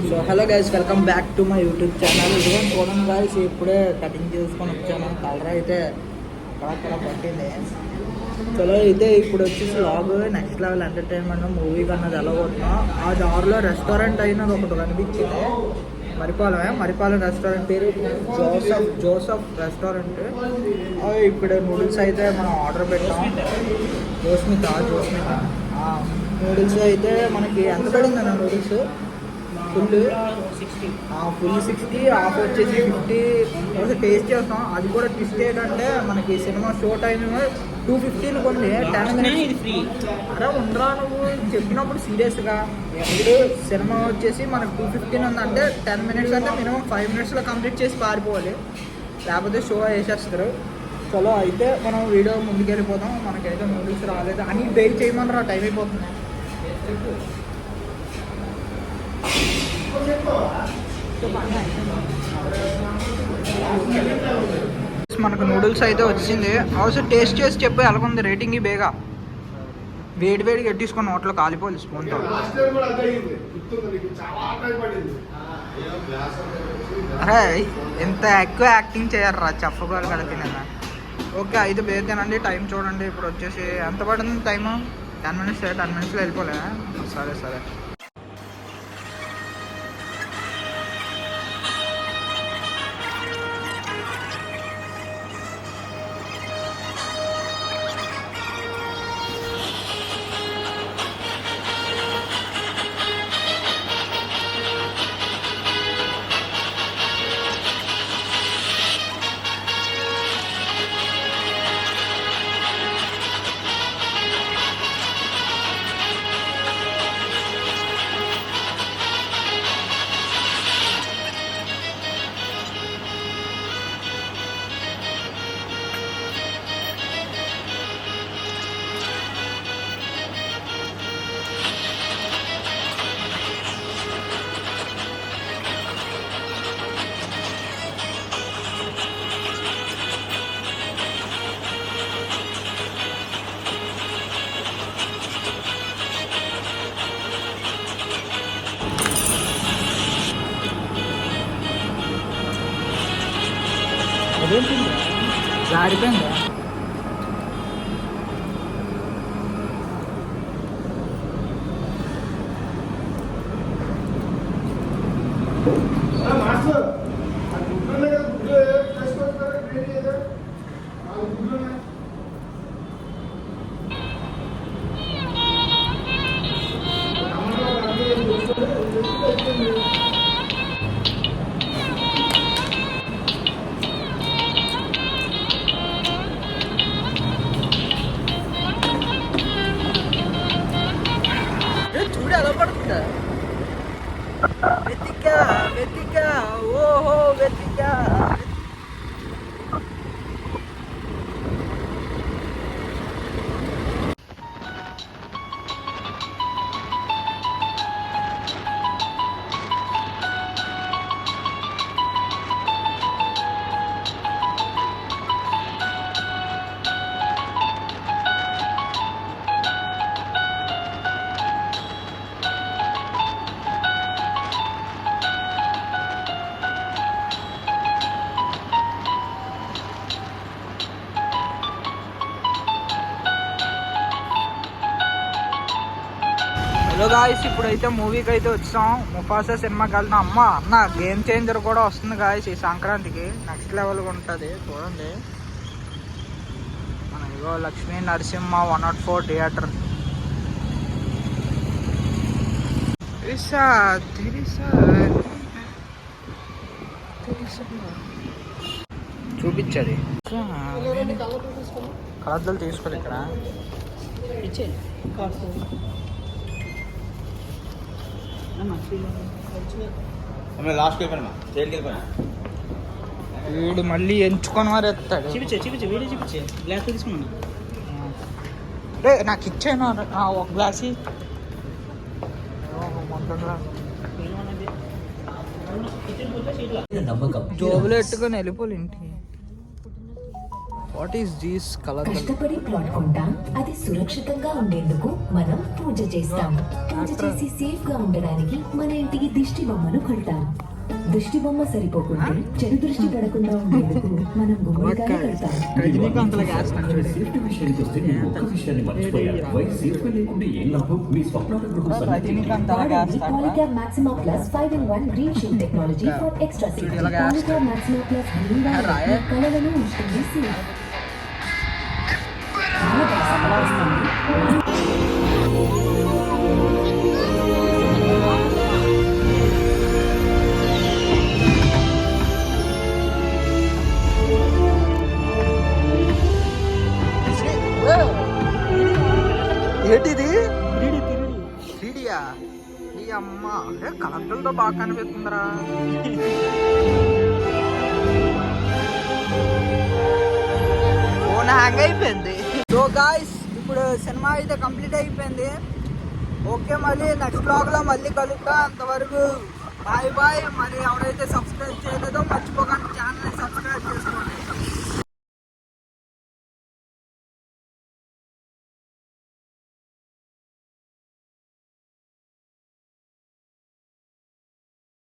So hello guys, welcome back to my YouTube channel. ఇదిగోండి చూడండి guys, ఇప్పుడే cutting చేసుకొని వచ్చాను. కలర్ అయితే అక్కడ పట్టింది. చలో అయితే ఇప్పుడు వచ్చేసి వ్లాగ్ నెక్స్ట్ లెవెల్ ఎంటర్టైన్మెంట్ మూవీకి అన్నది ఎలా కొట్టినాం. ఆ దారిలో రెస్టారెంట్ అయినది ఒకటి కనిపించింది. మరిపాలెం రెస్టారెంట్ పేరు జోసఫ్ రెస్టారెంట్. ఇప్పుడు నూడిల్స్ అయితే మనం ఆర్డర్ పెట్టాం. జోస్మిత నూడిల్స్ అయితే మనకి ఎంత పడిందన్న నూడిల్స్? ఫుల్ 60, హాఫ్ వచ్చేసి 50. టేస్ట్ చేస్తాం. అది కూడా ట్విస్ట్ ఏంటంటే మనకి సినిమా షో టైం 250 కొన్ని 10 మినిట్స్ ఫ్రీ. అరే ఉండరా, నువ్వు చెప్పినప్పుడు సీరియస్గా. ఇప్పుడు సినిమా వచ్చేసి మనకు 250 ఉందంటే 10 మినిట్స్ అంటే మినిమం 5 మినిట్స్లో కంప్లీట్ చేసి పారిపోవాలి, లేకపోతే షో వేసేస్తారు. చలో అయితే మనం వీడియో ముందుకు వెళ్ళిపోతాం. మనకైతే నూడిల్స్ రాలేదు అని వెయిట్ చేయమన్నారా, టైం అయిపోతుంది. మనకు నూడిల్స్ అయితే వచ్చింది. అవసరం టేస్ట్ చేసి చెప్పి ఎలాగుంది రేటింగ్ బేగా. వేడిగా ఎట్టించుకొని నోట్లో కాలిపోవాలి స్పూన్తో. అరే ఎంత ఎక్కువ యాక్టింగ్ చేయర్రా, చెప్పగలరు కదా తినగా. ఓకే అయితే బేతేనండి. టైం చూడండి, ఇప్పుడు వచ్చేసి ఎంత పడుతుంది టైము? 10 మినిట్స్. 10 మినిట్స్లో వెళ్ళిపోలే. సరే జారిపోయిందా? వెతికా ఓహో వెతికా. హలో గాయస్, ఇప్పుడైతే మూవీకి అయితే వచ్చాం. ముఫాసా సినిమాకి వెళ్తాం. అన్న గేమ్ చేంజర్ కూడా వస్తుంది గాయస్ ఈ సంక్రాంతికి. నెక్స్ట్ లెవెల్గా ఉంటుంది చూడండి. మన ఇగో లక్ష్మీ నరసింహ 104 థియేటర్. చూపించది కలర్దలు తీసుకోవాలి ఇక్కడ. వీడు మళ్ళీ ఎంచుకొని మరి ఎత్తాడు. నాకు ఇచ్చాను ఒక గ్లాస్. జోబులో ఎట్టుకొని వెళ్ళిపోలే ఇంటికి. What is this colour? కష్టపడి ప్లాట్ కొంటాం, అది సురక్షితంగా ఉండేందుకు మనం పూజ పూజ చేస్తాం. పూజ చేసి సేఫ్ గా ఉండడానికి మన ఇంటికి దిష్టి బొమ్మను కడతాం. దిష్టి బొమ్మ సరిపోకుంటే చెడు దృష్టి పడకుండా ఉండేందుకు మనం గుమ్మడికాయ కడతాం. రజనీకాంత్ లాగా వేస్తాను చూడు. సేఫ్టీ విషయానికి వస్తే మీరు ఒక్క విషయాన్ని మర్చిపోయారు. వైర్ సేఫ్గా లేకుంటే ఏం లాభం? మీ స్వప్నాల గృహం రజనీకాంత్ అలాగా వేస్తాడు. Polycab Maxima Plus 5-in-1 green shield technology for extra safety. ఇలాగా Polycab Maxima Plus green wire రాయే. కళలను ఉంచుతుంది safe. ఏంటిది 3Dయా? ఈ అమ్మ అంటే కలర్లతో బాగా కనిపిస్తుందిరా. ఫోన్ హ్యాంగ్ అయిపోయింది. సో గాయ్స్ ఇప్పుడు సినిమా అయితే కంప్లీట్ అయిపోయింది. ఓకే, మళ్ళీ నెక్స్ట్ బ్లాగ్లో మళ్ళీ కలుద్దాం. అంతవరకు బాయ్ బాయ్. మరి ఎవరైతే సబ్స్క్రైబ్ చేయలేదో మర్చిపోకండి ఛానల్